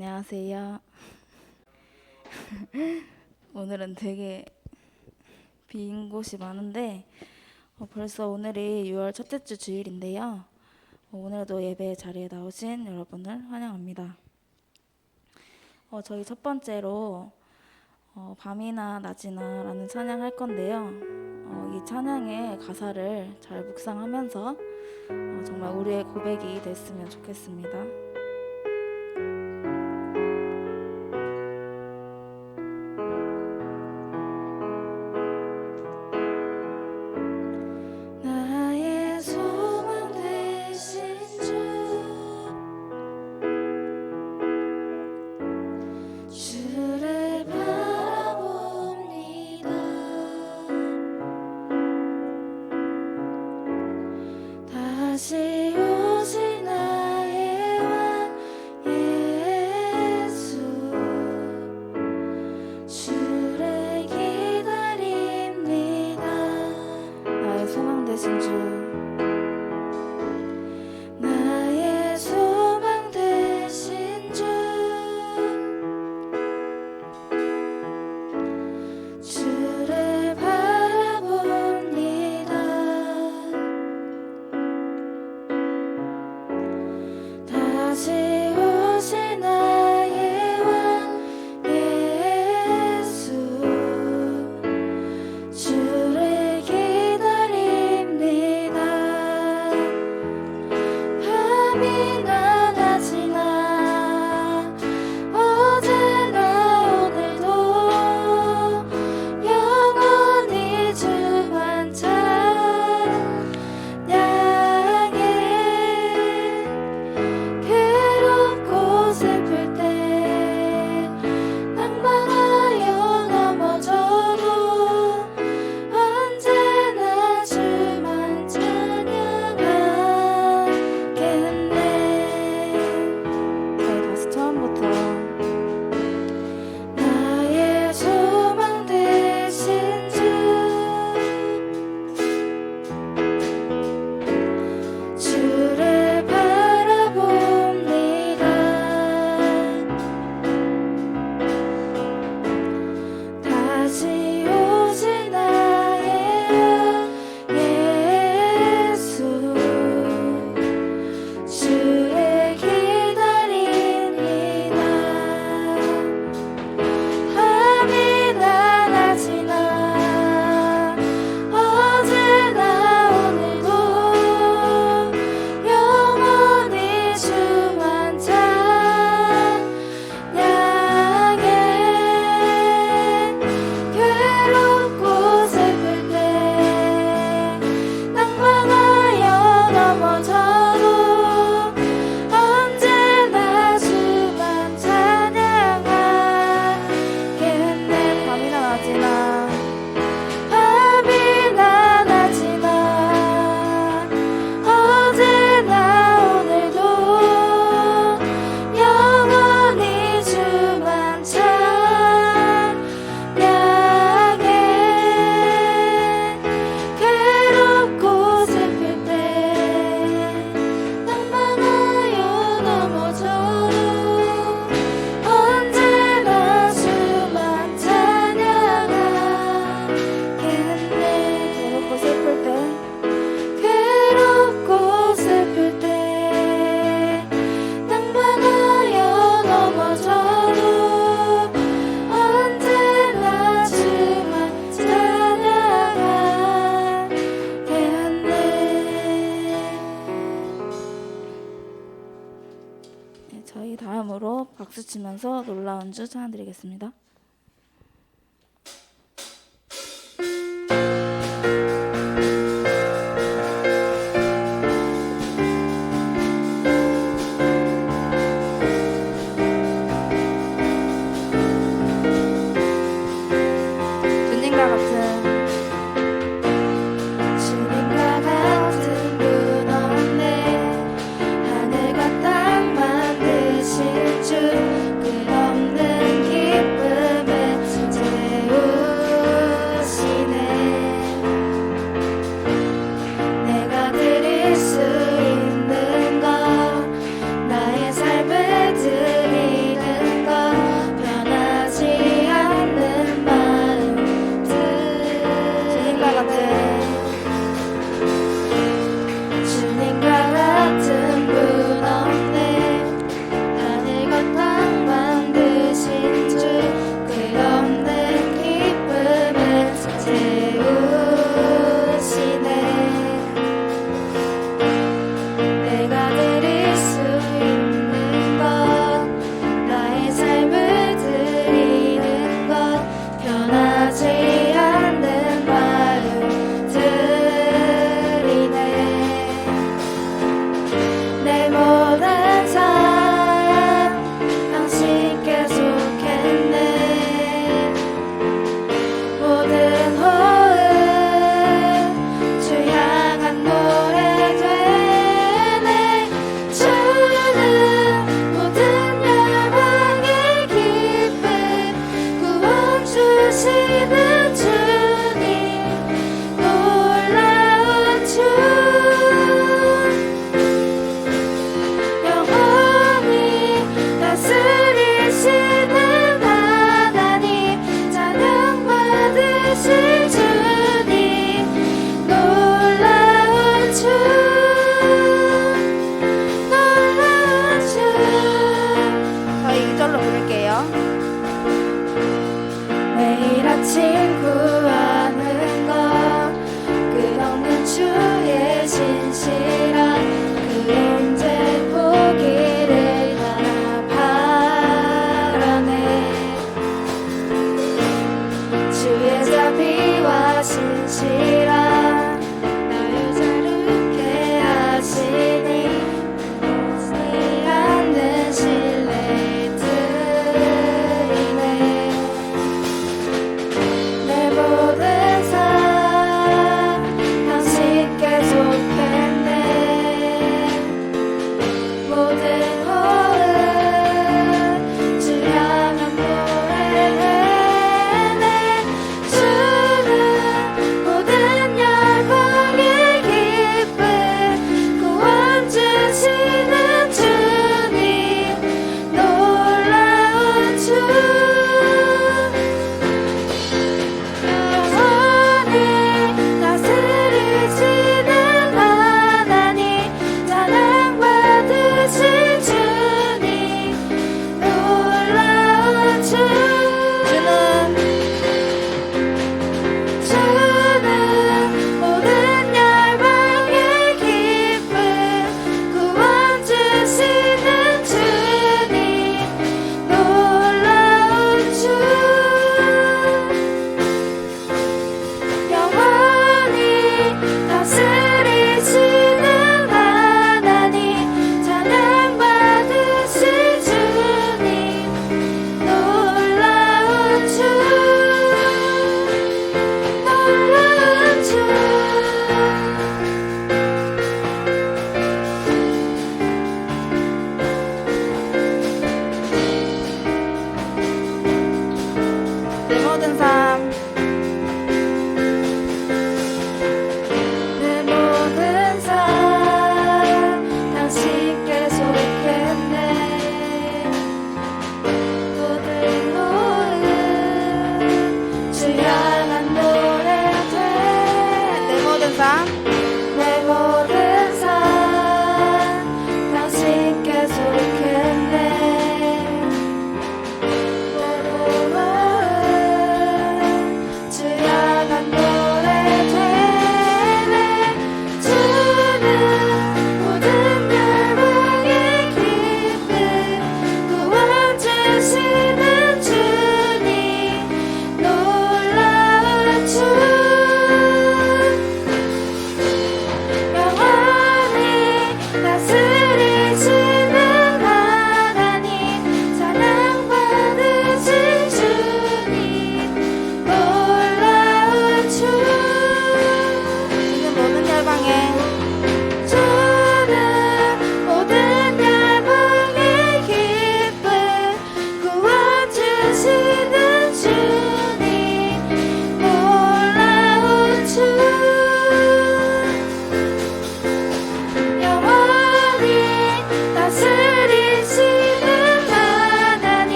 안녕하세요. 오늘은 되게 빈 곳이 많은데 벌써 오늘이 6월 첫째 주 주일인데요. 오늘도 예배 자리에 나오신 여러분을 환영합니다. 저희 첫 번째로 밤이나 낮이나 라는 찬양 할 건데요. 이 찬양의 가사를 잘 묵상하면서 정말 우리의 고백이 됐으면 좋겠습니다. 다시 오신 나의 왕 예수, 주를 기다립니다. 나의 소망 되신 주, 나의 소망 되신 주, 주를 바라봅니다. 다시 오신 나의 왕 예수, 주를 기다립니다. 밤이나 낮이나 어제나 오늘도 영원히 주만 찬양해. 괴롭고 슬플 때 낭만하여 넘어져도 언제나 주만 찬양하겠네. 저희 다시 처음부터 나의 소망 되신 주, 주를 바라봅니다. 다시 오신 나의 왕 예수, 주를 기다립니다. 밤이나 낮이나 어제나 오늘도 영원히 주만 찬양해. 괴롭고 슬플 때 낭만하여 넘어져도 언제나 주만 찬양하겠네. 밤이나 낮이나 밤이나 낮이나 어제나 오늘도 영원히 주만 찬양해. 괴롭고 슬플 때 낭만하여 넘어져도 언제나 주만 찬양하겠네. 괴롭고 슬플 때 괴롭고 슬플 때 낭만하여 넘어져도 언제나 주만 찬양하겠네. 저희 다음으로 박수 치면서 놀라운 주 찬양드리겠습니다. 주님과 같은 주님과 같은 분 없네. 하늘과 땅 만드신 주, 끝없는 기쁨 이걸로 부를게요. 매일 아침 구하는 것 끝없는 주의 진실한 그 임재 보기를 나 바라네. 주의 자비와 신실한 나를 자유케 하시니 놓지 않는 신뢰들이네. 내보다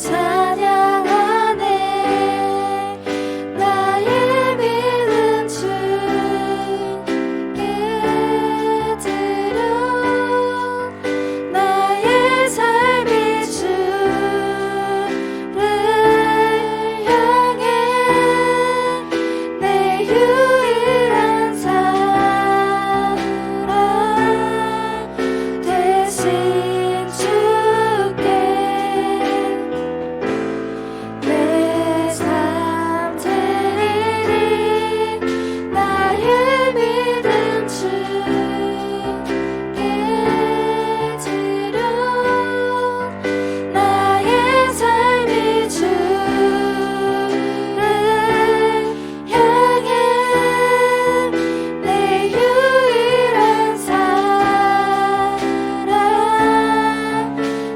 찬양하네 나의 믿음 주께 드려 나의 삶이 주를 향해 내 유일한 사랑 대신 주께 내 삶 드리리 나의 믿음 주께 드려 나의 삶이 주를 향해 내 유일한 사랑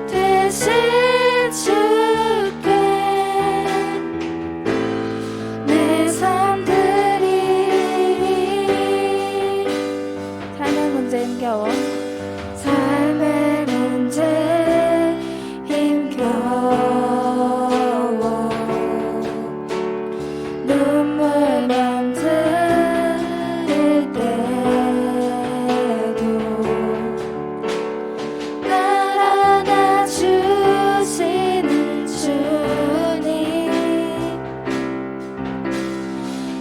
대신 주께 내 삶 드리리 삶의 문제 힘겨워 삶의 문제 힘겨워 눈물 만들 때도 날 안아주시는 주님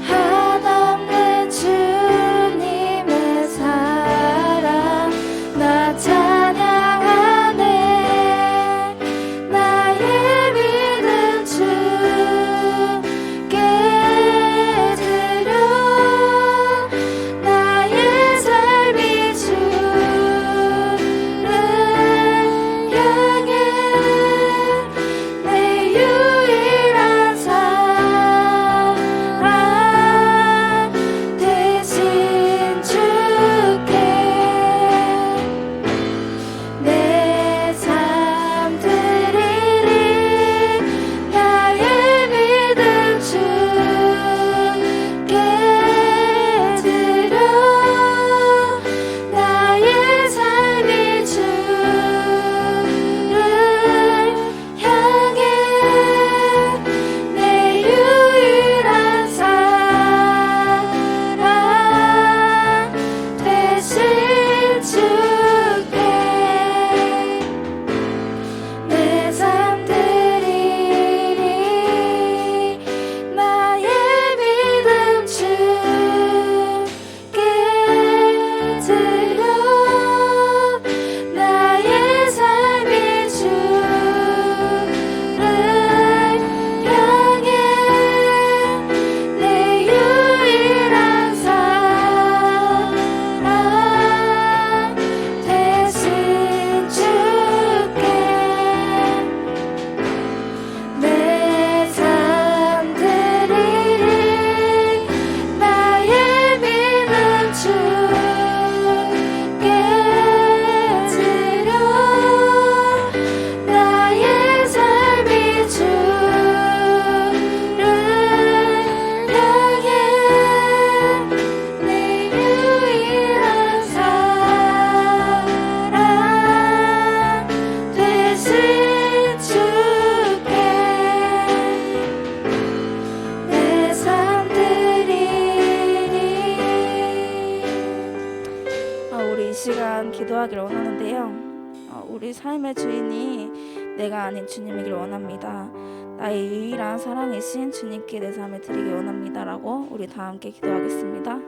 한없는 주님의 사랑 나 찬양하네 나의 믿음 주께 드려 나의 삶이 주를 향해 내 유일한 사랑 대신 주께 내 삶 드리리 나의 믿음 주께 드려 나의 삶이 주를 향해 내 유일한 사랑 대신 주께 내 삶 드리리 나의 믿음 주께 드려 나의 삶이 주를 향해 내 유일한 사랑 대신 주께 내 삶 드리리 나의 믿음 주께 드려 나의 삶이 주를 향해 내 유일한 사랑 대신 주께 내 삶 드리리 우리 이 시간 기도하기를 원하는데요. 우리 삶의 주인이 내가 아닌 주님이길 원합니다. 나의 유일한 사랑이신 주님께 내 삶을 드리기 원합니다라고 우리 다 함께 기도하겠습니다.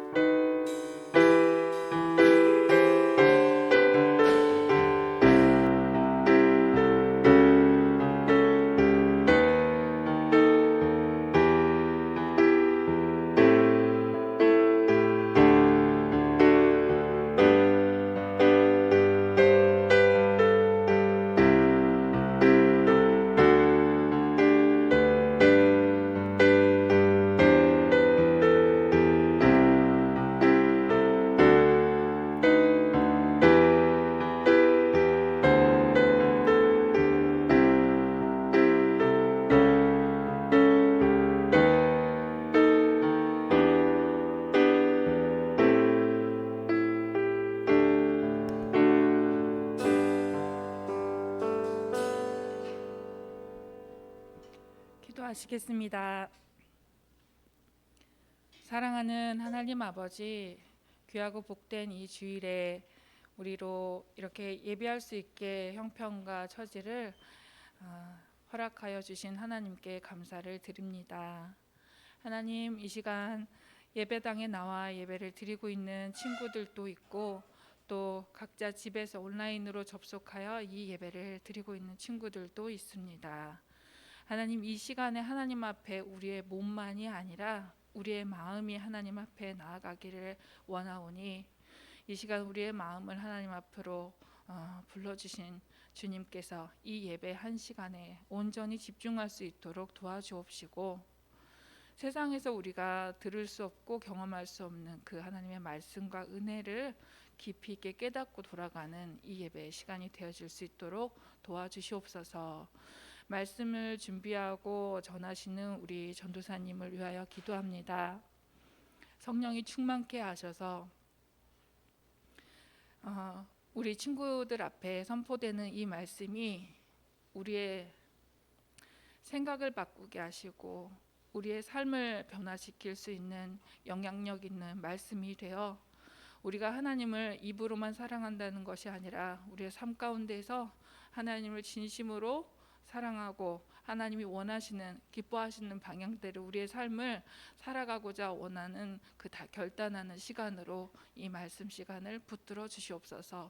기도하시겠습니다. 사랑하는 하나님 아버지, 귀하고 복된 이 주일에 우리로 이렇게 예배할 수 있게 형편과 처지를 허락하여 주신 하나님께 감사를 드립니다. 하나님, 이 시간 예배당에 나와 예배를 드리고 있는 친구들도 있고 또 각자 집에서 온라인으로 접속하여 이 예배를 드리고 있는 친구들도 있습니다. 하나님, 이 시간에 하나님 앞에 우리의 몸만이 아니라 우리의 마음이 하나님 앞에 나아가기를 원하오니 이 시간 우리의 마음을 하나님 앞으로 불러주신 주님께서 이 예배 한 시간에 온전히 집중할 수 있도록 도와주옵시고, 세상에서 우리가 들을 수 없고 경험할 수 없는 그 하나님의 말씀과 은혜를 깊이 있게 깨닫고 돌아가는 이 예배의 시간이 되어질 수 있도록 도와주시옵소서. 말씀을 준비하고 전하시는 우리 전도사님을 위하여 기도합니다. 성령이 충만케 하셔서 우리 친구들 앞에 선포되는 이 말씀이 우리의 생각을 바꾸게 하시고 우리의 삶을 변화시킬 수 있는 영향력 있는 말씀이 되어 우리가 하나님을 입으로만 사랑한다는 것이 아니라 우리의 삶 가운데서 하나님을 진심으로 사랑하고 하나님이 원하시는 기뻐하시는 방향대로 우리의 삶을 살아가고자 원하는 그 결단하는 시간으로 이 말씀 시간을 붙들어 주시옵소서.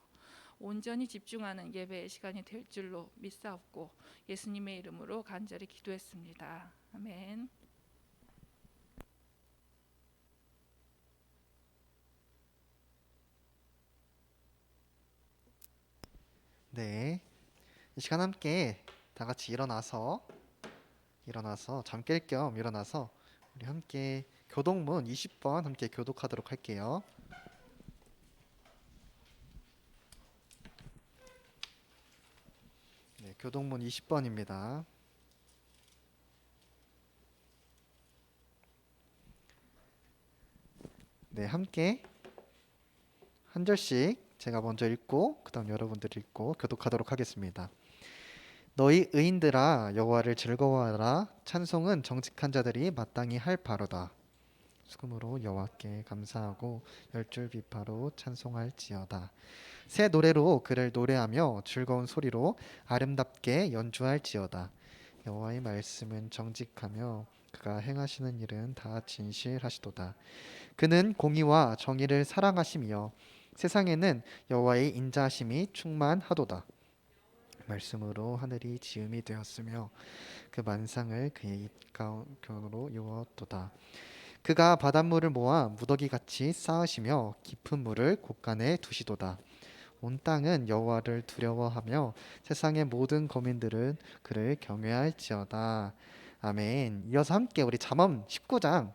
온전히 집중하는 예배의 시간이 될 줄로 믿사옵고 예수님의 이름으로 간절히 기도했습니다. 아멘. 네, 이 시간 함께 다 같이 일어나서 잠 깰 겸 일어나서 우리 함께 교독문 20번 함께 교독하도록 할게요. 네, 교독문 20번입니다. 네, 함께 한 절씩 제가 먼저 읽고 그다음 여러분들이 읽고 교독하도록 하겠습니다. 너희 의인들아 여호와를 즐거워하라. 찬송은 정직한 자들이 마땅히 할 바로다. 수금으로 여호와께 감사하고 열줄 비파로 찬송할지어다. 새 노래로 그를 노래하며 즐거운 소리로 아름답게 연주할지어다. 여호와의 말씀은 정직하며 그가 행하시는 일은 다 진실하시도다. 그는 공의와 정의를 사랑하시며 세상에는 여호와의 인자하심이 충만하도다. 말씀으로 하늘이 지음이 되었으며 그 만상을 그의 입가운으로 이루었도다. 그가 바닷물을 모아 무더기같이 쌓으시며 깊은 물을 곳간에 두시도다. 온 땅은 여호와를 두려워하며 세상의 모든 거민들은 그를 경외할지어다. 아멘. 이어서 함께 우리 잠언 19장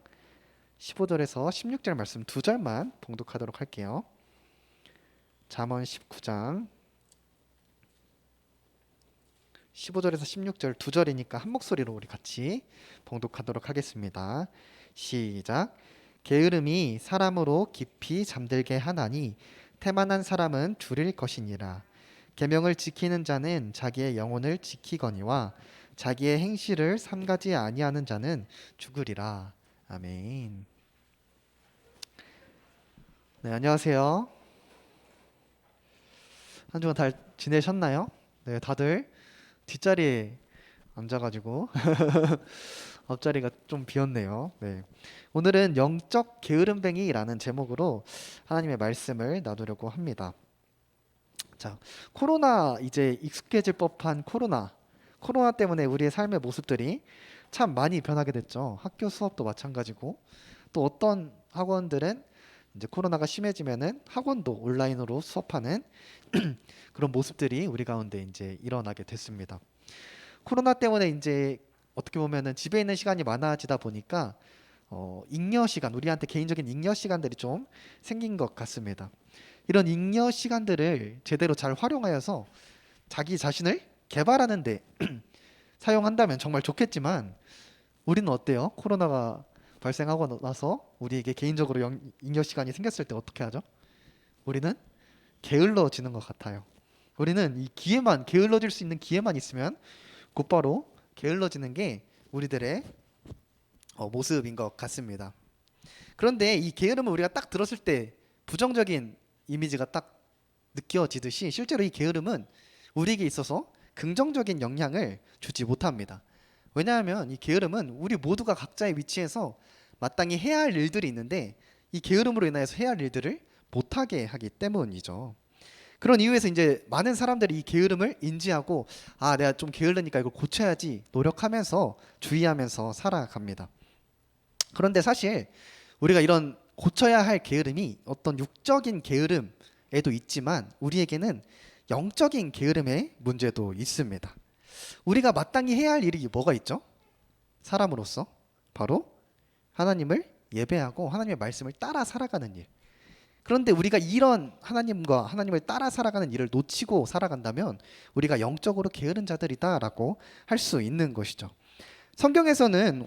15절에서 16절 말씀 두 절만 봉독하도록 할게요. 잠언 19장 15절에서 16절 두 절이니까 한 목소리로 우리 같이 봉독하도록 하겠습니다. 시작. 게으름이 사람으로 깊이 잠들게 하나니 태만한 사람은 줄일 것이니라. 계명을 지키는 자는 자기의 영혼을 지키거니와 자기의 행실을 삼가지 아니하는 자는 죽으리라. 아멘. 네, 안녕하세요. 한 주간 잘 지내셨나요? 네, 다들 뒷자리에 앉아가지고 앞자리가 좀 비었네요. 네. 오늘은 영적 게으름뱅이라는 제목으로 하나님의 말씀을 나누려고 합니다. 자, 코로나 이제 익숙해질 법한 코로나 때문에 우리의 삶의 모습들이 참 많이 변하게 됐죠. 학교 수업도 마찬가지고 또 어떤 학원들은 이제 코로나가 심해지면은 학원도 온라인으로 수업하는 그런 모습들이 우리 가운데 이제 일어나게 됐습니다. 코로나 때문에 이제 어떻게 보면은 집에 있는 시간이 많아지다 보니까 잉여 시간, 우리한테 개인적인 잉여 시간들이 좀 생긴 것 같습니다. 이런 잉여 시간들을 제대로 잘 활용하여서 자기 자신을 개발하는 데 사용한다면 정말 좋겠지만 우리는 어때요? 코로나가 발생하고 나서 우리에게 개인적으로 잉여 시간이 생겼을 때 어떻게 하죠? 우리는 게을러지는 것 같아요. 우리는 이 기회만, 게을러질 수 있는 기회만 있으면 곧바로 게을러지는 게 우리들의 모습인 것 같습니다. 그런데 이 게으름을 우리가 딱 들었을 때 부정적인 이미지가 딱 느껴지듯이 실제로 이 게으름은 우리에게 있어서 긍정적인 영향을 주지 못합니다. 왜냐하면 이 게으름은 우리 모두가 각자의 위치에서 마땅히 해야 할 일들이 있는데 이 게으름으로 인하여서 해야 할 일들을 못하게 하기 때문이죠. 그런 이유에서 이제 많은 사람들이 이 게으름을 인지하고 내가 좀 게으르니까 이걸 고쳐야지 노력하면서 주의하면서 살아갑니다. 그런데 사실 우리가 이런 고쳐야 할 게으름이 어떤 육적인 게으름에도 있지만 우리에게는 영적인 게으름의 문제도 있습니다. 우리가 마땅히 해야 할 일이 뭐가 있죠? 사람으로서 바로 하나님을 예배하고 하나님의 말씀을 따라 살아가는 일. 그런데 우리가 이런 하나님과 하나님을 따라 살아가는 일을 놓치고 살아간다면 우리가 영적으로 게으른 자들이다라고 할 수 있는 것이죠. 성경에서는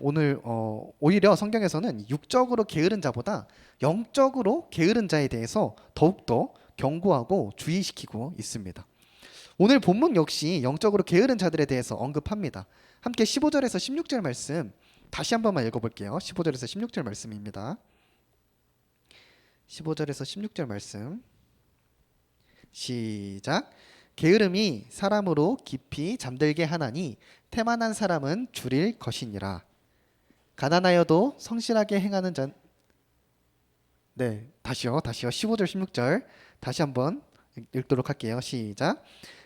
오히려 성경에서는 육적으로 게으른 자보다 영적으로 게으른 자에 대해서 더욱더 경고하고 주의시키고 있습니다. 오늘 본문 역시 영적으로 게으른 자들에 대해서 언급합니다. 함께 15절에서 16절 말씀 다시 한 번만 읽어볼게요. 15절에서 16절 말씀입니다. 15절에서 16절 말씀 시작. 게으름이 사람으로 깊이 잠들게 하나니 태만한 사람은 줄일 것이니라. 가난하여도 성실하게 행하는 자. 네, 다시요. 15절 16절 다시 한번 읽도록 할게요. 시작.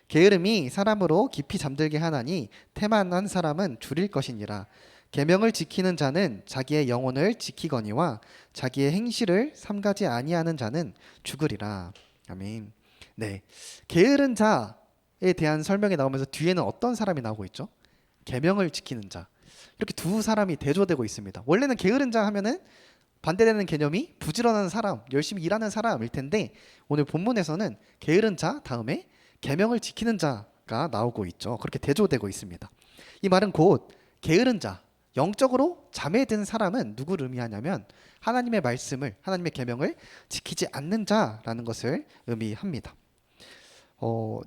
게으름이 사람으로 깊이 잠들게 하나니 태만한 사람은 줄일 것이니라. 계명을 지키는 자는 자기의 영혼을 지키거니와 자기의 행실을 삼가지 아니하는 자는 죽으리라. 아멘. 네, 게으른 자에 대한 설명이 나오면서 뒤에는 어떤 사람이 나오고 있죠? 계명을 지키는 자. 이렇게 두 사람이 대조되고 있습니다. 원래는 게으른 자 하면은 반대되는 개념이 부지런한 사람, 열심히 일하는 사람일 텐데 오늘 본문에서는 게으른 자 다음에 계명을 지키는 자가 나오고 있죠. 그렇게 대조되고 있습니다. 이 말은 곧 게으른 자, 영적으로 잠에 든 사람은 누구를 의미하냐면 하나님의 말씀을, 하나님의 계명을 지키지 않는 자라는 것을 의미합니다.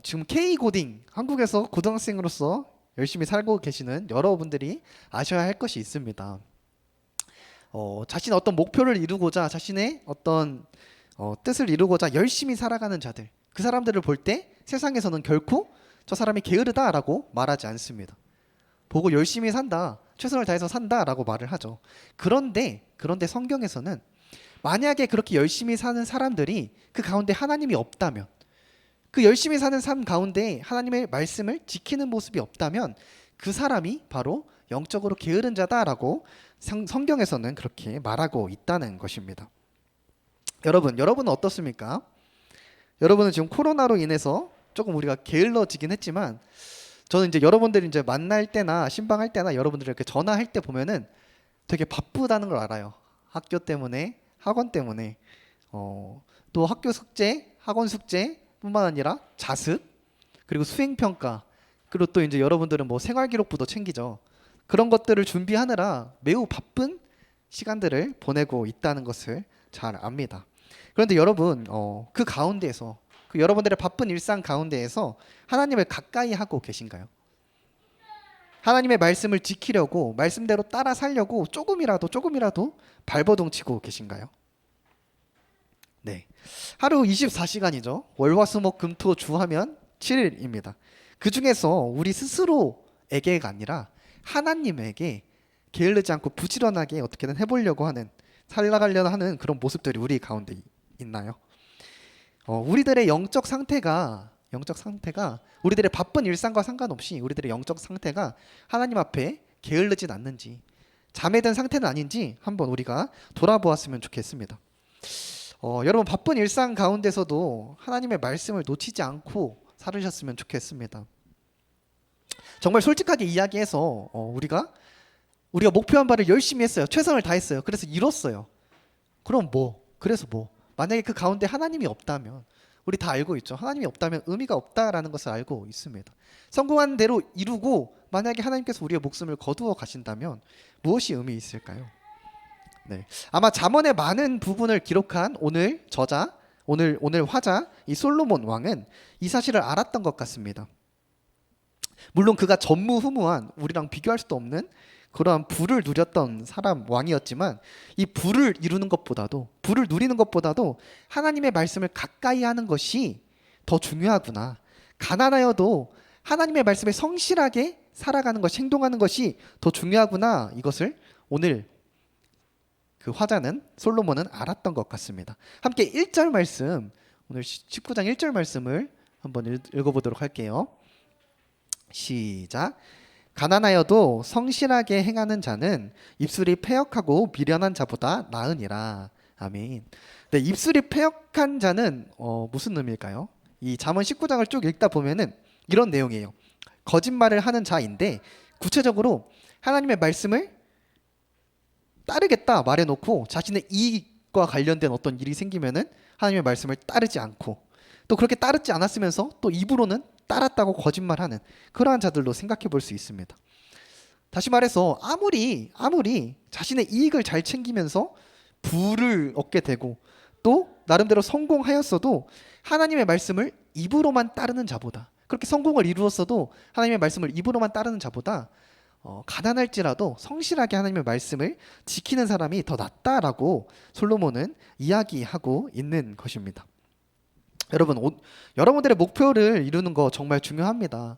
지금 K고딩, 한국에서 고등학생으로서 열심히 살고 계시는 여러분들이 아셔야 할 것이 있습니다. 자신의 어떤 목표를 이루고자, 자신의 어떤 뜻을 이루고자 열심히 살아가는 자들, 그 사람들을 볼 때 세상에서는 결코 저 사람이 게으르다라고 말하지 않습니다. 보고 열심히 산다, 최선을 다해서 산다라고 말을 하죠. 그런데 성경에서는 만약에 그렇게 열심히 사는 사람들이 그 가운데 하나님이 없다면, 그 열심히 사는 삶 가운데 하나님의 말씀을 지키는 모습이 없다면 그 사람이 바로 영적으로 게으른 자다라고 성경에서는 그렇게 말하고 있다는 것입니다. 여러분은 어떻습니까? 여러분은 지금 코로나로 인해서 조금 우리가 게을러지긴 했지만 저는 이제 여러분들이 이제 만날 때나 신방할 때나 여러분들 이렇게 전화할 때 보면은 되게 바쁘다는 걸 알아요. 학교 때문에, 학원 때문에, 또 학교 숙제, 학원 숙제뿐만 아니라 자습, 그리고 수행 평가, 그리고 또 이제 여러분들은 뭐 생활 기록부도 챙기죠. 그런 것들을 준비하느라 매우 바쁜 시간들을 보내고 있다는 것을 잘 압니다. 그런데 여러분, 그 가운데에서, 그 여러분들의 바쁜 일상 가운데에서 하나님을 가까이 하고 계신가요? 하나님의 말씀을 지키려고, 말씀대로 따라 살려고 조금이라도 발버둥치고 계신가요? 네, 하루 24시간이죠. 월화수목금토주 하면 7일입니다. 그 중에서 우리 스스로에게가 아니라 하나님에게 게을르지 않고 부지런하게 어떻게든 해보려고 하는, 살아가려고 하는 그런 모습들이 우리 가운데 있나요? 우리들의 영적 상태가 우리들의 바쁜 일상과 상관없이 우리들의 영적 상태가 하나님 앞에 게을르진 않는지, 잠에 든 상태는 아닌지 한번 우리가 돌아보았으면 좋겠습니다. 여러분, 바쁜 일상 가운데서도 하나님의 말씀을 놓치지 않고 살으셨으면 좋겠습니다. 정말 솔직하게 이야기해서 우리가 목표한 바를 열심히 했어요. 최선을 다했어요. 그래서 이뤘어요. 그럼 그래서 만약에 그 가운데 하나님이 없다면, 우리 다 알고 있죠. 하나님이 없다면 의미가 없다라는 것을 알고 있습니다. 성공한 대로 이루고 만약에 하나님께서 우리의 목숨을 거두어 가신다면 무엇이 의미 있을까요? 네, 아마 잠언의 많은 부분을 기록한 오늘 화자 이 솔로몬 왕은 이 사실을 알았던 것 같습니다. 물론 그가 전무후무한 우리랑 비교할 수도 없는 그러한 부를 누렸던 사람 왕이었지만 이 부를 이루는 것보다도 부를 누리는 것보다도 하나님의 말씀을 가까이 하는 것이 더 중요하구나. 가난하여도 하나님의 말씀에 성실하게 살아가는 것, 행동하는 것이 더 중요하구나. 이것을 오늘 그 화자는 솔로몬은 알았던 것 같습니다. 함께 1절 말씀, 오늘 19장 1절 말씀을 한번 읽어보도록 할게요. 시작. 가난하여도 성실하게 행하는 자는 입술이 패역하고 미련한 자보다 나으니라. 아멘. 네, 입술이 패역한 자는 무슨 의미일까요? 이 잠언 19장을 쭉 읽다 보면은 이런 내용이에요. 거짓말을 하는 자인데 구체적으로 하나님의 말씀을 따르겠다 말해놓고 자신의 이익과 관련된 어떤 일이 생기면은 하나님의 말씀을 따르지 않고 또 그렇게 따르지 않았으면서 또 입으로는 따랐다고 거짓말하는 그러한 자들로 생각해 볼 수 있습니다. 다시 말해서 아무리 자신의 이익을 잘 챙기면서 부를 얻게 되고 또 나름대로 성공하였어도 하나님의 말씀을 입으로만 따르는 자보다 그렇게 성공을 이루었어도 하나님의 말씀을 입으로만 따르는 자보다 가난할지라도 성실하게 하나님의 말씀을 지키는 사람이 더 낫다라고 솔로몬은 이야기하고 있는 것입니다. 여러분, 여러분들의 목표를 이루는 거 정말 중요합니다.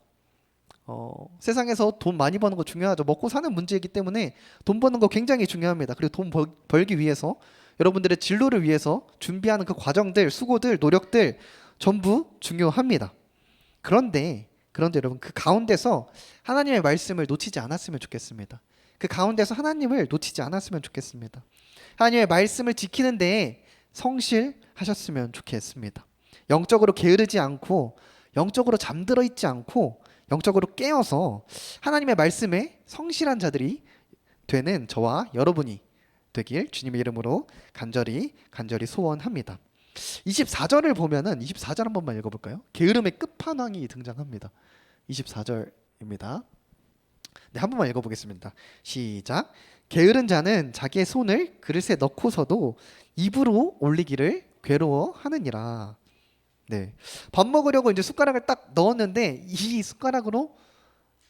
세상에서 돈 많이 버는 거 중요하죠. 먹고 사는 문제이기 때문에 돈 버는 거 굉장히 중요합니다. 그리고 돈 벌기 위해서 여러분들의 진로를 위해서 준비하는 그 과정들, 수고들, 노력들 전부 중요합니다. 그런데 여러분 그 가운데서 하나님의 말씀을 놓치지 않았으면 좋겠습니다. 그 가운데서 하나님을 놓치지 않았으면 좋겠습니다. 하나님의 말씀을 지키는 데에 성실하셨으면 좋겠습니다. 영적으로 게으르지 않고 영적으로 잠들어 있지 않고 영적으로 깨어서 하나님의 말씀에 성실한 자들이 되는 저와 여러분이 되길 주님의 이름으로 간절히 소원합니다. 24절을 보면은 24절 한 번만 읽어볼까요? 게으름의 끝판왕이 등장합니다. 24절입니다. 네, 한 번만 읽어보겠습니다. 시작. 게으른 자는 자기의 손을 그릇에 넣고서도 입으로 올리기를 괴로워하느니라. 네, 밥 먹으려고 이제 숟가락을 딱 넣었는데 이 숟가락으로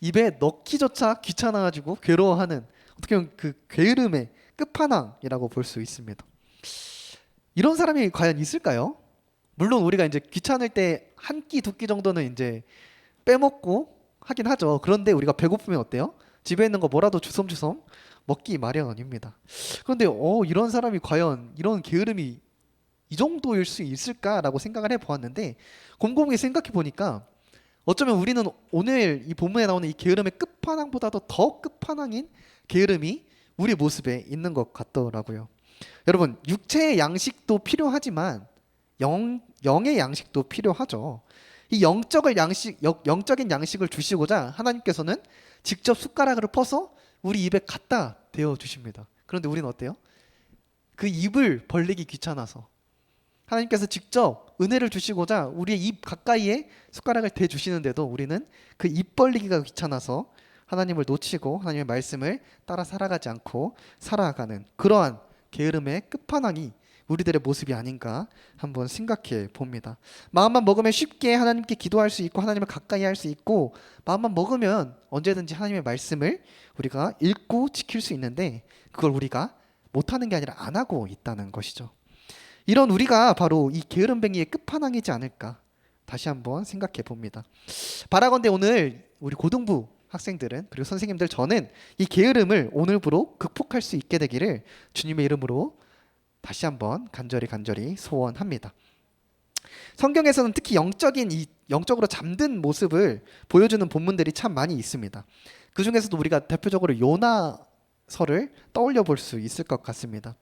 입에 넣기조차 귀찮아가지고 괴로워하는 어떻게 보면 그 게으름의 끝판왕이라고 볼 수 있습니다. 이런 사람이 과연 있을까요? 물론 우리가 이제 귀찮을 때 한 끼, 두 끼 정도는 이제 빼먹고 하긴 하죠. 그런데 우리가 배고프면 어때요? 집에 있는 거 뭐라도 주섬주섬 먹기 마련입니다. 그런데 이런 사람이 과연 이런 게으름이 이 정도일 수 있을까라고 생각을 해보았는데 곰곰이 생각해 보니까 어쩌면 우리는 오늘 이 본문에 나오는 이 게으름의 끝판왕보다도 더 끝판왕인 게으름이 우리 모습에 있는 것 같더라고요. 여러분, 육체의 양식도 필요하지만 영의 양식도 필요하죠. 이 영적인 양식을 주시고자 하나님께서는 직접 숟가락을 퍼서 우리 입에 갖다 대어 주십니다. 그런데 우리는 어때요? 그 입을 벌리기 귀찮아서 하나님께서 직접 은혜를 주시고자 우리의 입 가까이에 숟가락을 대주시는데도 우리는 그 입 벌리기가 귀찮아서 하나님을 놓치고 하나님의 말씀을 따라 살아가지 않고 살아가는 그러한 게으름의 끝판왕이 우리들의 모습이 아닌가 한번 생각해 봅니다. 마음만 먹으면 쉽게 하나님께 기도할 수 있고 하나님을 가까이 할 수 있고 마음만 먹으면 언제든지 하나님의 말씀을 우리가 읽고 지킬 수 있는데 그걸 우리가 못하는 게 아니라 안 하고 있다는 것이죠. 이런 우리가 바로 이 게으름뱅이의 끝판왕이지 않을까 다시 한번 생각해 봅니다. 바라건대 오늘 우리 고등부 학생들은 그리고 선생님들 저는 이 게으름을 오늘부로 극복할 수 있게 되기를 주님의 이름으로 다시 한번 간절히 소원합니다. 성경에서는 특히 영적으로 잠든 모습을 보여주는 본문들이 참 많이 있습니다. 그 중에서도 우리가 대표적으로 요나서를 떠올려 볼 수 있을 것 같습니다.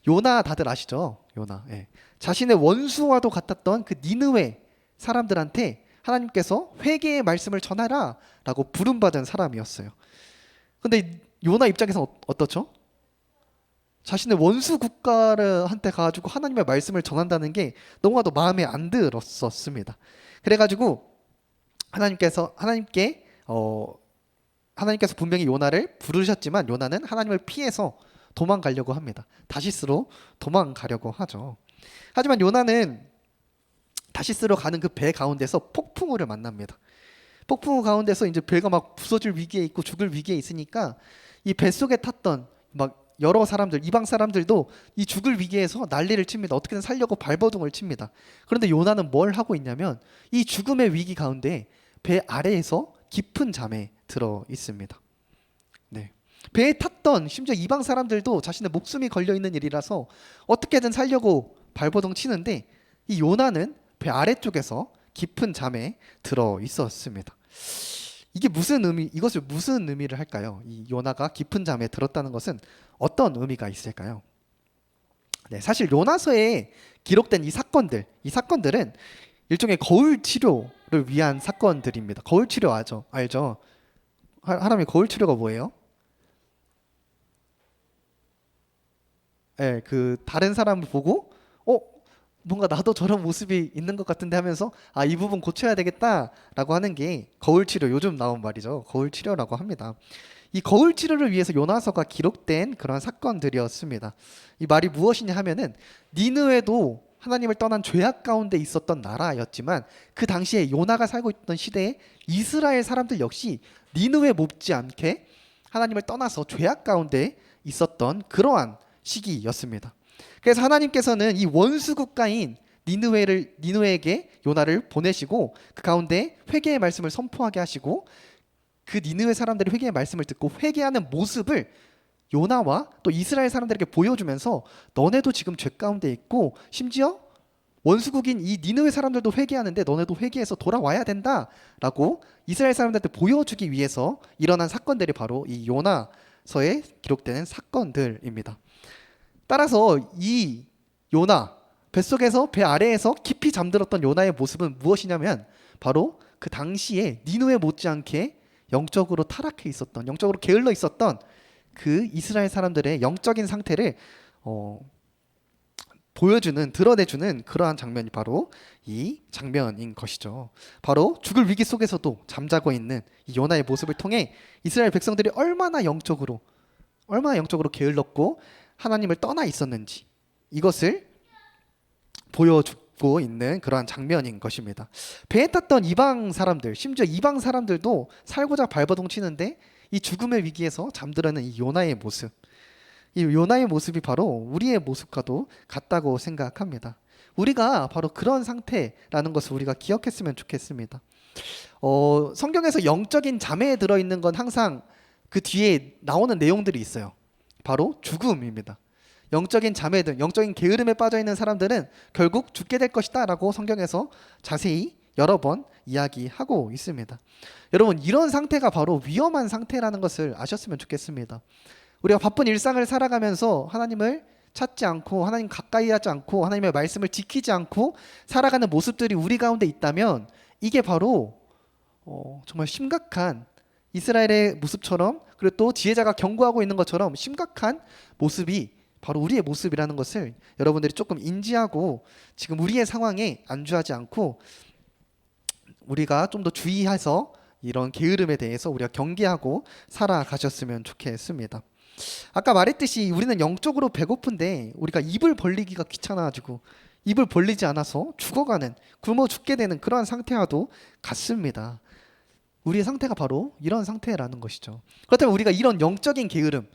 요나 다들 아시죠? 요나. 예. 자신의 원수와도 같았던 그 니느웨 사람들한테 하나님께서 회개의 말씀을 전하라 라고 부름받은 사람이었어요. 근데 요나 입장에서 어떻죠? 자신의 원수 국가한테 가가지고 하나님의 말씀을 전한다는 게 너무나도 마음에 안 들었었습니다. 그래가지고 하나님께서 분명히 요나를 부르셨지만 요나는 하나님을 피해서 도망가려고 합니다. 다시스로 도망가려고 하죠. 하지만 요나는 다시스로 가는 그 배 가운데서 폭풍우를 만납니다. 폭풍우 가운데서 이제 배가 막 부서질 위기에 있고 죽을 위기에 있으니까 이 뱃속에 탔던 막 여러 사람들, 이방 사람들도 이 죽을 위기에서 난리를 칩니다. 어떻게든 살려고 발버둥을 칩니다. 그런데 요나는 뭘 하고 있냐면 이 죽음의 위기 가운데 배 아래에서 깊은 잠에 들어 있습니다. 네. 배에 탔던 심지어 이방 사람들도 자신의 목숨이 걸려 있는 일이라서 어떻게든 살려고 발버둥 치는데 이 요나는 배 아래쪽에서 깊은 잠에 들어 있었습니다. 이게 무슨 이것을 무슨 의미를 할까요? 이 요나가 깊은 잠에 들었다는 것은 어떤 의미가 있을까요? 네, 사실 요나서에 기록된 이 사건들은 일종의 거울 치료를 위한 사건들입니다. 거울 치료 알죠? 하람이 거울 치료가 뭐예요? 네, 그 다른 사람을 보고 뭔가 나도 저런 모습이 있는 것 같은데 하면서 이 부분 고쳐야 되겠다라고 하는 게 거울 치료, 요즘 나온 말이죠. 거울 치료라고 합니다. 이 거울 치료를 위해서 요나서가 기록된 그런 사건들이었습니다. 이 말이 무엇이냐 하면은 니느웨도 하나님을 떠난 죄악 가운데 있었던 나라였지만 그 당시에 요나가 살고 있던 시대에 이스라엘 사람들 역시 니느웨 못지않게 하나님을 떠나서 죄악 가운데 있었던 그러한 시기였습니다. 그래서 하나님께서는 이 원수 국가인 니느웨에게 요나를 보내시고 그 가운데 회개의 말씀을 선포하게 하시고 그 니느웨 사람들이 회개의 말씀을 듣고 회개하는 모습을 요나와 또 이스라엘 사람들에게 보여주면서 너네도 지금 죄 가운데 있고 심지어 원수국인 이 니느웨 사람들도 회개하는데 너네도 회개해서 돌아와야 된다라고 이스라엘 사람들한테 보여주기 위해서 일어난 사건들이 바로 이 요나서에 기록되는 사건들입니다. 따라서 이 요나, 뱃속에서 배 아래에서 깊이 잠들었던 요나의 모습은 무엇이냐면 바로 그 당시에 니느웨 못지않게 영적으로 타락해 있었던, 영적으로 게을러 있었던 그 이스라엘 사람들의 영적인 상태를 드러내주는 그러한 장면이 바로 이 장면인 것이죠. 바로 죽을 위기 속에서도 잠자고 있는 이 요나의 모습을 통해 이스라엘 백성들이 얼마나 영적으로 게을렀고 하나님을 떠나 있었는지 이것을 보여주고 있는 그러한 장면인 것입니다. 배에 탔던 이방 사람들, 심지어 이방 사람들도 살고자 발버둥 치는데 이 죽음의 위기에서 잠들어있는 이 요나의 모습, 이 요나의 모습이 바로 우리의 모습과도 같다고 생각합니다. 우리가 바로 그런 상태라는 것을 우리가 기억했으면 좋겠습니다. 성경에서 영적인 잠에 들어있는 건 항상 그 뒤에 나오는 내용들이 있어요. 바로 죽음입니다. 영적인 잠에든 영적인 게으름에 빠져있는 사람들은 결국 죽게 될 것이다 라고 성경에서 자세히 여러 번 이야기하고 있습니다. 여러분, 이런 상태가 바로 위험한 상태라는 것을 아셨으면 좋겠습니다. 우리가 바쁜 일상을 살아가면서 하나님을 찾지 않고 하나님 가까이 하지 않고 하나님의 말씀을 지키지 않고 살아가는 모습들이 우리 가운데 있다면 이게 바로 정말 심각한 이스라엘의 모습처럼, 그리고 또 지혜자가 경고하고 있는 것처럼 심각한 모습이 바로 우리의 모습이라는 것을 여러분들이 조금 인지하고 지금 우리의 상황에 안주하지 않고 우리가 좀 더 주의해서 이런 게으름에 대해서 우리가 경계하고 살아가셨으면 좋겠습니다. 아까 말했듯이 우리는 영적으로 배고픈데 우리가 입을 벌리기가 귀찮아가지고 입을 벌리지 않아서 죽어가는, 굶어 죽게 되는 그러한 상태와도 같습니다. 우리의 상태가 바로 이런 상태라는 것이죠. 그렇다면 우리가 이런 영적인 게으름,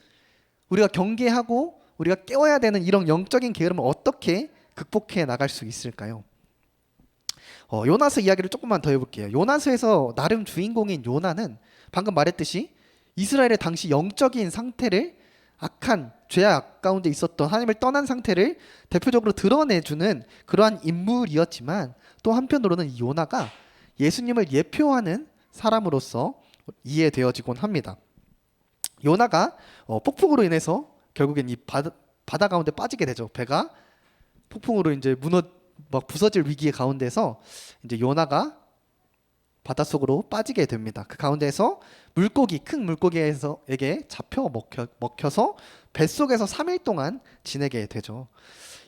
우리가 경계하고 우리가 깨워야 되는 이런 영적인 게으름을 어떻게 극복해 나갈 수 있을까요? 요나서 이야기를 조금만 더 해볼게요. 요나서에서 나름 주인공인 요나는 방금 말했듯이 이스라엘의 당시 영적인 상태를, 악한 죄악 가운데 있었던 하나님을 떠난 상태를 대표적으로 드러내주는 그러한 인물이었지만 또 한편으로는 이 요나가 예수님을 예표하는 사람으로서 이해되어지곤 합니다. 요나가 폭풍으로 인해서 결국엔 이 바다 가운데 빠지게 되죠. 배가 폭풍으로 이제 막 부서질 위기의 가운데서 이제 요나가 바닷속으로 빠지게 됩니다. 그 가운데에서 큰 물고기에게 잡혀 먹혀서 뱃속에서 3일 동안 지내게 되죠.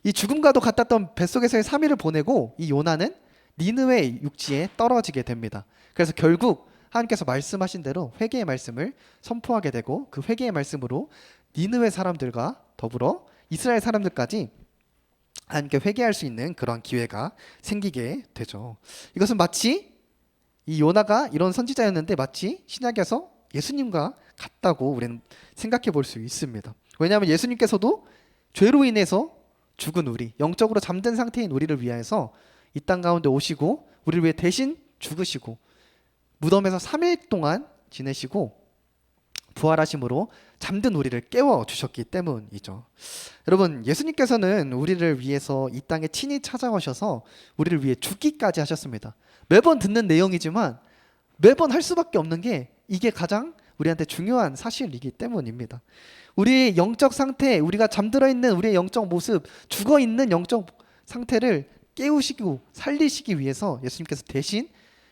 이 죽음과도 같았던 뱃속에서의 3일을 보내고 이 요나는 니느웨 육지에 떨어지게 됩니다. 그래서 결국 하나님께서 말씀하신 대로 회개의 말씀을 선포하게 되고 그 회개의 말씀으로 니느웨 사람들과 더불어 이스라엘 사람들까지 하나님께 회개할 수 있는 그런 기회가 생기게 되죠. 이것은 마치 이 요나가 이런 선지자였는데 마치 신약에서 예수님과 같다고 우리는 생각해 볼 수 있습니다. 왜냐하면 예수님께서도 죄로 인해서 죽은 우리, 영적으로 잠든 상태인 우리를 위하여서 이 땅 가운데 오시고 우리를 위해 대신 죽으시고 무덤에서 3일 동안 지내시고 부활하심으로 잠든 우리를 깨워 주셨기 때문이죠. 여러분, 예수님께서는 우리를 위해서 이 땅에 친히 찾아오셔서 우리를 위해 죽기까지 하셨습니다. 매번 듣는 내용이지만 매번 할 수밖에 없는 게 이게 가장 우리한테 중요한 사실이기 때문입니다. 우리의 영적 상태, 우리가 잠들어 있는 우리의 영적 모습, 죽어 있는 영적 상태를 깨우시고 살리시기 위해서 예수님께서 대신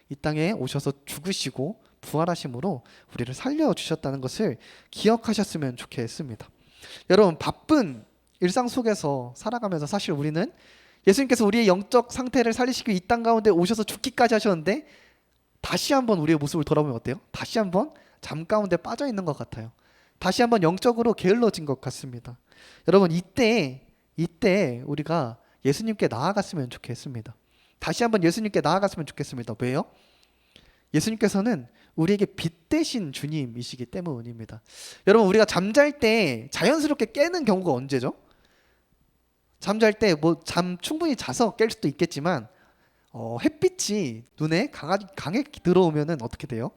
이 땅에 오셔서 죽으시고 부활하심으로 우리를 살려주셨다는 것을 기억하셨으면 좋겠습니다. 여러분, 바쁜 일상 속에서 살아가면서 사실 우리는 예수님께서 우리의 영적 상태를 살리시고 이 땅 가운데 오셔서 죽기까지 하셨는데 다시 한번 우리의 모습을 돌아보면 어때요? 다시 한번 잠 가운데 빠져 있는 것 같아요. 다시 한번 영적으로 게을러진 것 같습니다. 여러분, 이때 우리가 예수님께 나아갔으면 좋겠습니다. 다시 한번 예수님께 나아갔으면 좋겠습니다. 왜요? 예수님께서는 우리에게 빛 대신 주님이시기 때문입니다. 여러분, 우리가 잠잘 때 자연스럽게 깨는 경우가 언제죠? 잠잘 때 뭐 잠 충분히 자서 깰 수도 있겠지만 햇빛이 눈에 강하게 들어오면은 어떻게 돼요?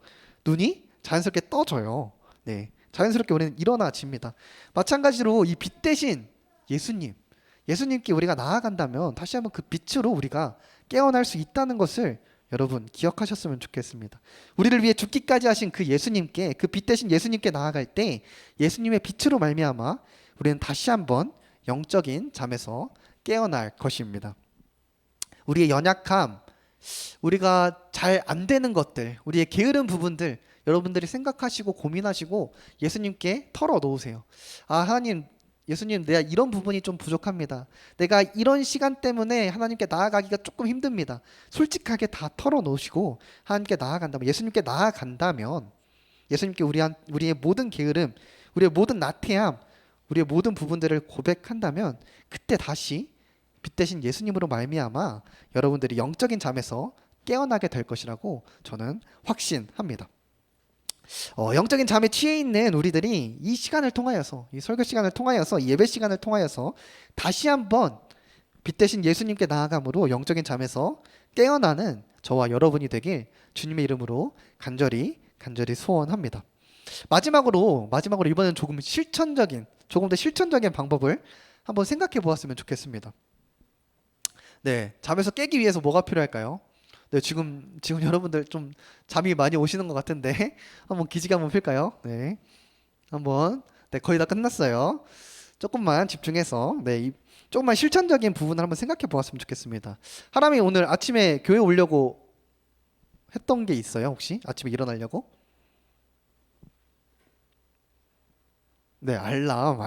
눈이 자연스럽게 떠져요. 네, 자연스럽게 우리는 일어나집니다. 마찬가지로 이 빛 대신 예수님께 우리가 나아간다면 다시 한번 그 빛으로 우리가 깨어날 수 있다는 것을 여러분 기억하셨으면 좋겠습니다. 우리를 위해 죽기까지 하신 그 예수님께, 그 빛 대신 예수님께 나아갈 때 예수님의 빛으로 말미암아 우리는 다시 한번 영적인 잠에서 깨어날 것입니다. 우리의 연약함, 우리가 잘 안 되는 것들, 우리의 게으른 부분들 여러분들이 생각하시고 고민하시고 예수님께 털어놓으세요. 아, 하나님, 예수님, 내가 이런 부분이 좀 부족합니다. 내가 이런 시간 때문에 하나님께 나아가기가 조금 힘듭니다. 솔직하게 다 털어놓으시고 하나님께 나아간다면, 예수님께 나아간다면 예수님께 우리의 모든 게으름, 우리의 모든 나태함, 우리의 모든 부분들을 고백한다면 그때 다시 빛 대신 예수님으로 말미암아 여러분들이 영적인 잠에서 깨어나게 될 것이라고 저는 확신합니다. 영적인 잠에 취해 있는 우리들이 이 시간을 통하여서, 이 설교 시간을 통하여서, 이 예배 시간을 통하여서 다시 한번 빛 대신 예수님께 나아감으로 영적인 잠에서 깨어나는 저와 여러분이 되길 주님의 이름으로 간절히 소원합니다. 마지막으로 이번엔 조금 더 실천적인 방법을 한번 생각해 보았으면 좋겠습니다. 네, 잠에서 깨기 위해서 뭐가 필요할까요? 네, 지금 여러분들 좀 잠이 많이 오시는 것 같은데 한번 기지개 한번 필까요? 네, 네, 거의 다 끝났어요. 조금만 집중해서 조금만 실천적인 부분을 한번 생각해 보았으면 좋겠습니다. 하람이 오늘 아침에 교회 오려고 했던 게 있어요? 혹시 아침에 일어나려고? 네, 알람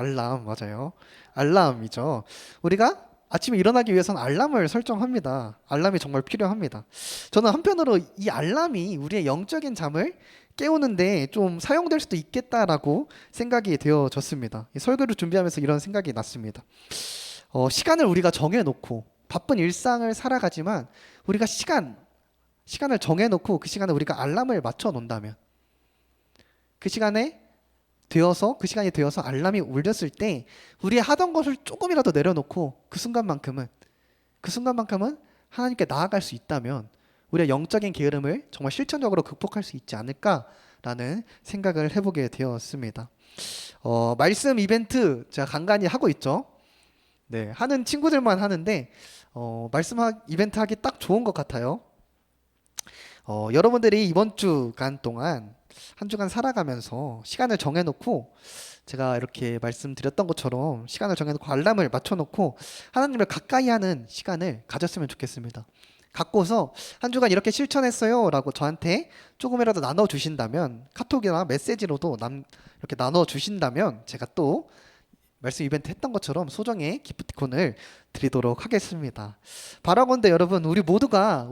맞아요. 알람이죠. 우리가 아침에 일어나기 위해서는 알람을 설정합니다. 알람이 정말 필요합니다. 저는 한편으로 이 알람이 우리의 영적인 잠을 깨우는데 좀 사용될 수도 있겠다라고 생각이 되어졌습니다. 이 설교를 준비하면서 이런 생각이 났습니다. 시간을 우리가 정해놓고 바쁜 일상을 살아가지만 우리가 시간을 정해놓고 그 시간에 우리가 알람을 맞춰 놓는다면 그 시간이 되어서 알람이 울렸을 때 우리 하던 것을 조금이라도 내려놓고 그 순간만큼은 하나님께 나아갈 수 있다면 우리의 영적인 게으름을 정말 실천적으로 극복할 수 있지 않을까라는 생각을 해보게 되었습니다. 말씀 이벤트 제가 간간히 하고 있죠. 네, 하는 친구들만 하는데 말씀 이벤트 하기 딱 좋은 것 같아요. 여러분들이 이번 주간 동안 한 주간 살아가면서 시간을 정해놓고 제가 이렇게 말씀드렸던 것처럼 시간을 정해놓고 알람을 맞춰놓고 하나님을 가까이 하는 시간을 가졌으면 좋겠습니다. 갖고서 한 주간 이렇게 실천했어요 라고 저한테 조금이라도 나눠주신다면, 카톡이나 메시지로도 이렇게 나눠주신다면 제가 또 말씀 이벤트 했던 것처럼 소정의 기프티콘을 드리도록 하겠습니다. 바라건대 여러분, 우리 모두가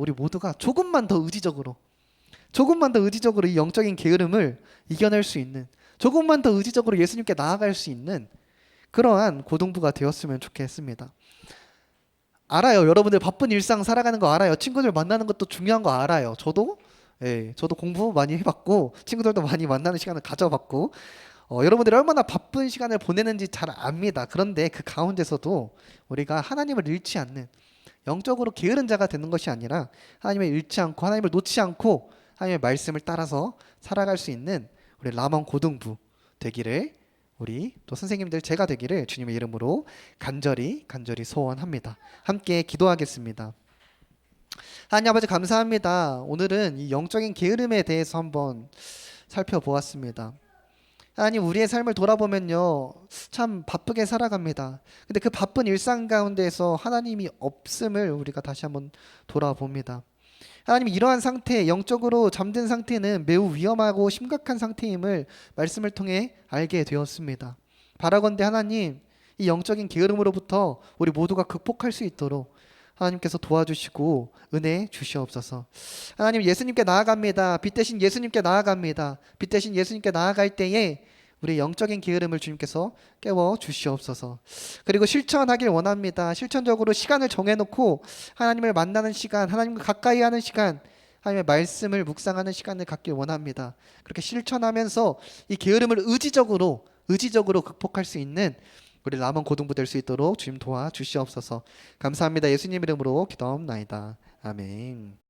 조금만 더 의지적으로 이 영적인 게으름을 이겨낼 수 있는, 조금만 더 의지적으로 예수님께 나아갈 수 있는 그러한 고등부가 되었으면 좋겠습니다. 알아요. 여러분들 바쁜 일상 살아가는 거 알아요. 친구들 만나는 것도 중요한 거 알아요. 저도 예, 저도 공부 많이 해봤고 친구들도 많이 만나는 시간을 가져봤고 여러분들이 얼마나 바쁜 시간을 보내는지 잘 압니다. 그런데 그 가운데서도 우리가 하나님을 잃지 않는 영적으로 게으른 자가 되는 것이 아니라 하나님을 잃지 않고 하나님을 놓지 않고 하나님의 말씀을 따라서 살아갈 수 있는 우리 라몬 고등부 되기를, 우리 또 선생님들 제가 되기를 주님의 이름으로 간절히 소원합니다. 함께 기도하겠습니다. 하나님 아버지 감사합니다. 오늘은 이 영적인 게으름에 대해서 한번 살펴보았습니다. 하나님, 우리의 삶을 돌아보면요, 참 바쁘게 살아갑니다. 근데 그 바쁜 일상 가운데에서 하나님이 없음을 우리가 다시 한번 돌아봅니다. 하나님, 이러한 상태, 영적으로 잠든 상태는 매우 위험하고 심각한 상태임을 말씀을 통해 알게 되었습니다. 바라건대 하나님, 이 영적인 게으름으로부터 우리 모두가 극복할 수 있도록 하나님께서 도와주시고 은혜 주시옵소서. 하나님, 예수님께 나아갑니다. 빛 대신 예수님께 나아갑니다. 빛 대신 예수님께 나아갈 때에 우리 영적인 게으름을 주님께서 깨워 주시옵소서. 그리고 실천하길 원합니다. 실천적으로 시간을 정해놓고 하나님을 만나는 시간, 하나님과 가까이 하는 시간, 하나님의 말씀을 묵상하는 시간을 갖길 원합니다. 그렇게 실천하면서 이 게으름을 의지적으로 극복할 수 있는 우리 라몬 고등부 될 수 있도록 주님 도와주시옵소서. 감사합니다. 예수님 이름으로 기도합나이다. 아멘.